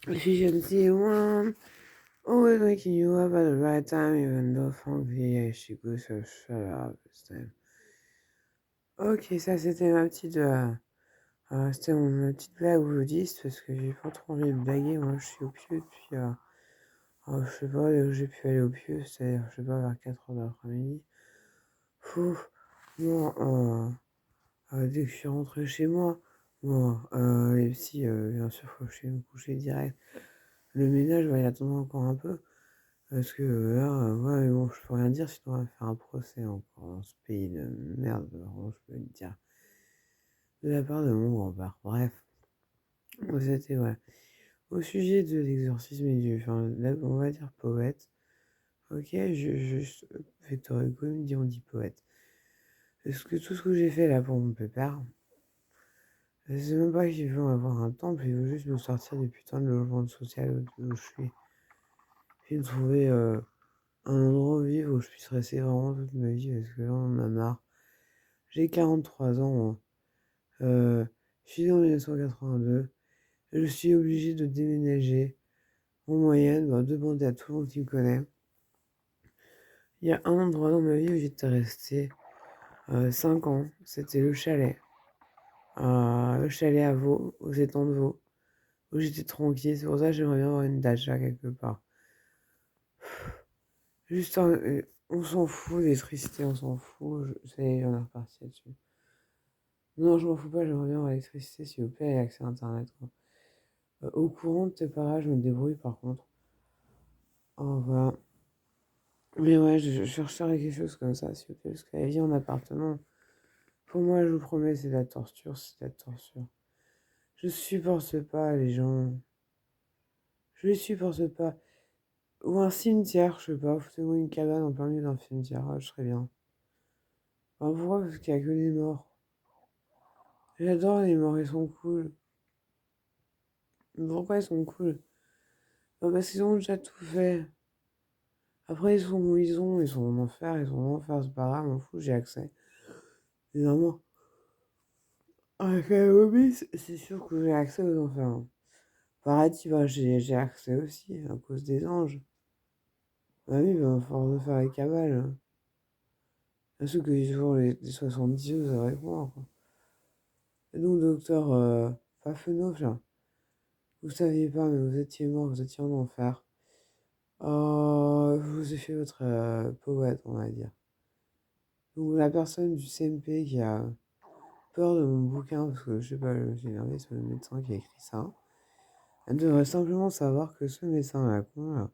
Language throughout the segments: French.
If you can see one, always waking you up at the right time, even though Franck she goes so shut up this time. Ok, ça c'était c'était ma petite blague audio-10 parce que j'ai pas trop envie de blaguer. Moi je suis au pieu depuis, je sais pas, où j'ai pu aller au pieu, c'est-à-dire, je sais pas, vers 4 heures de l'après-midi. Fou, moi, dès que je suis rentré chez moi, et si, bien sûr, faut que je me coucher direct. Le ménage va y attendre encore un peu. Parce que là, ouais, mais bon, je peux rien dire, sinon on va faire un procès encore dans ce pays de merde, vraiment, je peux le dire. De la part de mon grand-père. Bref, bon, c'était, ouais. Au sujet de l'exorcisme et du, enfin, là, on va dire poète. Ok, Victor Hugo me dit on dit poète. Parce que tout ce que j'ai fait là pour mon pépère, c'est même pas qu'il veut avoir un temple, il veut juste me sortir du putain de logement social où je suis. Puis de trouver un endroit où vivre où je puisse rester vraiment toute ma vie parce que là on en a marre. J'ai 43 ans, hein. Je suis né en 1982. Je suis obligé de déménager en moyenne, demander à tout le monde qui me connaît. Il y a un endroit dans ma vie où j'étais resté 5 ans, c'était le chalet. Le chalet à Vaud, aux étangs de Vaud, où j'étais tranquille. C'est pour ça que j'aimerais bien avoir une dacha quelque part. Juste, on s'en fout, l'électricité, on s'en fout. Ça y est, j'en ai reparti là-dessus. Non, je m'en fous pas, j'aimerais bien avoir l'électricité, s'il vous plaît, et accès à Internet, quoi. Au courant de tes parages, je me débrouille par contre. Voilà. Mais ouais, je chercherais quelque chose comme ça, s'il vous plaît, parce que la vie en appartement, pour moi, je vous promets, c'est de la torture, c'est de la torture. Je supporte pas les gens. Je les supporte pas. Ou un cimetière, je sais pas, foutez-moi une cabane en plein milieu d'un cimetière, je serais bien. Enfin, pourquoi? Parce qu'il y a que des morts. J'adore les morts, ils sont cool. Pourquoi ils sont cool? Parce qu'ils ont déjà tout fait. Après, ils sont où ils sont en enfer, ils sont en enfer, c'est pas grave, m'en fous, j'ai accès. Évidemment. Avec la hobby, c'est sûr que j'ai accès aux enfers, hein. Paradis, j'ai accès aussi, à cause des anges. Bah oui, à force de faire les cabales, hein. Ceux que j'ai toujours les 70 avec moi, quoi. Et donc, docteur Fafenov, là, vous saviez pas, mais vous étiez mort, vous étiez en enfer. Je vous ai fait votre poète, on va dire. Donc, la personne du CMP qui a peur de mon bouquin, parce que je sais pas, je me suis énervé sur le médecin qui a écrit ça, elle devrait simplement savoir que ce médecin là, con, là,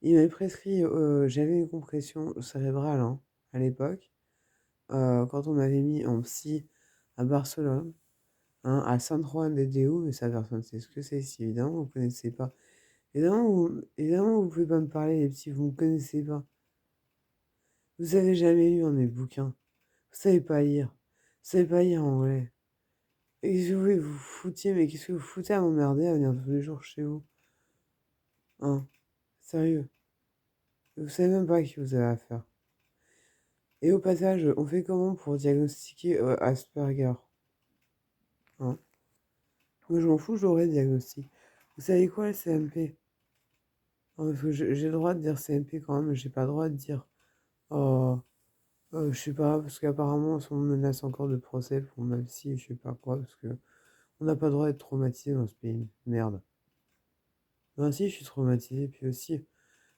il m'a prescrit, j'avais une compression cérébrale, hein, à l'époque, quand on m'avait mis en psy à Barcelone, hein, à San Juan de Déu, mais ça personne ne sait ce que c'est, si évidemment vous ne connaissez pas. Évidemment, vous pouvez pas me parler, les petits, vous ne me connaissez pas. Vous avez jamais lu un de mes bouquins. Vous savez pas lire. Vous savez pas lire anglais. Et qu'est-ce que vous voulez que vous foutiez, mais qu'est-ce que vous foutez à m'emmerder à venir tous les jours chez vous? Hein? Sérieux. Vous savez même pas à qui vous avez affaire. Et au passage, on fait comment pour diagnostiquer Asperger? Hein? Moi, je m'en fous, j'aurai le diagnostic. Vous savez quoi, le CMP? Non, parce que j'ai le droit de dire CMP quand même, mais j'ai pas le droit de dire. Oh, je sais pas, parce qu'apparemment, on me menace encore de procès pour ma psy, je sais pas quoi, parce que on n'a pas le droit d'être traumatisé dans ce pays. Merde. Ben si, je suis traumatisé, puis aussi,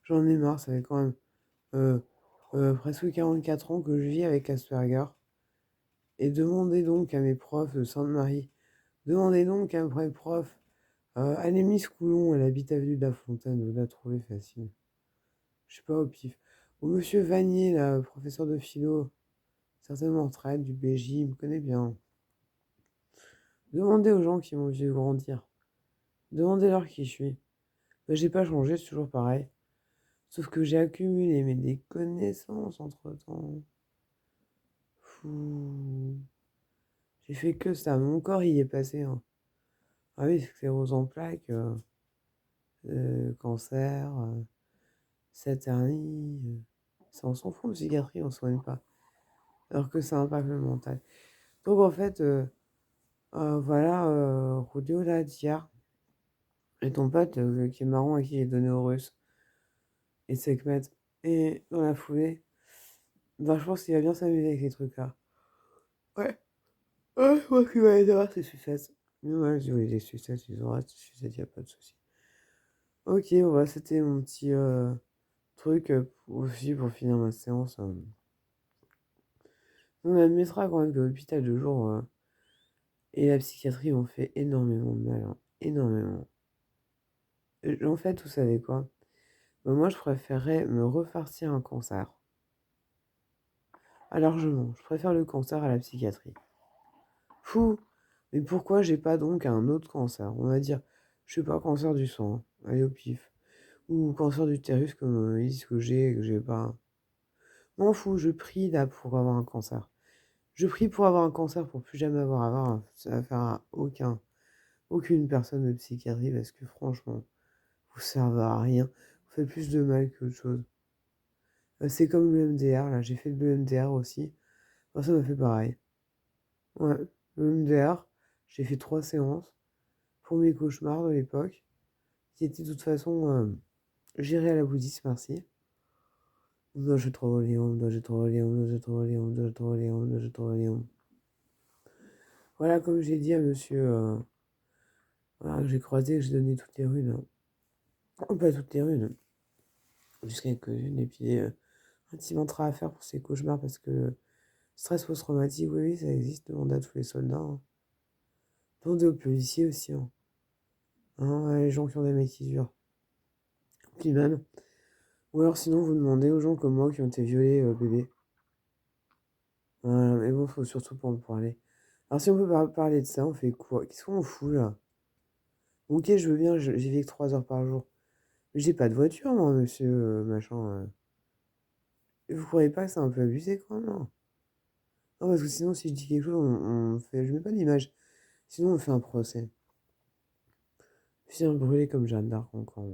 j'en ai marre, ça fait quand même euh, presque 44 ans que je vis avec Asperger. Et demandez donc à mes profs de Sainte-Marie, demandez donc à mes profs, Miss Coulon, elle habite avenue de la Fontaine, vous la trouvez facile. Je sais pas au pif. Ou Monsieur Vanier, là, professeur de philo, certainement en retraite du BJ, il me connaît bien. Demandez aux gens qui m'ont vu grandir. Demandez-leur qui je suis. Ben, j'ai pas changé, c'est toujours pareil. Sauf que j'ai accumulé mais des connaissances entre-temps. Fou. J'ai fait que ça. Mon corps y est passé, hein. Ah oui, sclérose en plaques, cancer, saturnie. Ça, on s'en fout, psychiatrie, on soigne pas. Alors que ça impacte le mental. Donc en fait, voilà, Rodéo là d'hier. Et ton pote qui est marrant à qui j'ai donné aux Russes et Sekhmet. Et dans la foulée, bah, je pense qu'il va bien s'amuser avec ces trucs-là. Ouais. Ouais, je pense qu'il va aller voir ses sucettes. Mais ouais, si vous voulez des sucettes, ils auront des sucettes, y a pas de souci. Ok, bon, bah, c'était mon petit truc aussi pour finir ma séance. On admettra quand même que l'hôpital de jour et la psychiatrie ont fait énormément de mal, hein. Énormément. En fait, vous savez quoi? Bah, moi, je préférerais me refarcir un cancer. Ah, largement. Je préfère le cancer à la psychiatrie. Fou! Mais pourquoi j'ai pas donc un autre cancer? On va dire, je sais pas, cancer du sang, hein. Allez au pif. Ou cancer d'utérus, comme ils disent que j'ai et que j'ai pas. M'en fous, je prie là pour avoir un cancer. Je prie pour avoir un cancer pour plus jamais avoir affaire à aucune personne de psychiatrie parce que franchement, vous servez à rien. Vous faites plus de mal qu'autre chose. C'est comme le MDR, là, j'ai fait le MDR aussi. Moi, ça m'a fait pareil. Ouais, le MDR, j'ai fait 3 séances pour mes cauchemars de l'époque, qui étaient de toute façon gérés à la bouddhiste, merci. Non, je trop Léon, non, je trop Léon, non, je trop Léon, non, je trop Léon, non, je trop Léon. Voilà, comme j'ai dit à monsieur, voilà, que j'ai croisé, que j'ai donné toutes les runes, hein. Oh, pas toutes les runes, juste quelques-unes, et puis un petit mantra à faire pour ces cauchemars, parce que stress post-traumatique, oui, oui, ça existe, demandez à tous les soldats, hein. Demandez aux policiers aussi, hein. Hein, les gens qui ont des métiers durs. Puis même, ou alors sinon, vous demandez aux gens comme moi qui ont été violés bébés. Voilà, mais bon, faut surtout pas en parler. Alors si on peut pas parler de ça, on fait quoi? Qu'est-ce qu'on fout là? Ok, je veux bien, j'y vais que 3 heures par jour. Mais j'ai pas de voiture, moi, monsieur machin. Et vous croyez pas que c'est un peu abusé, quoi? Non. Non, parce que sinon, si je dis quelque chose, on fait. Je mets pas d'image. Sinon, on fait un procès. Je suis un brûlé comme Jeanne d'Arc encore.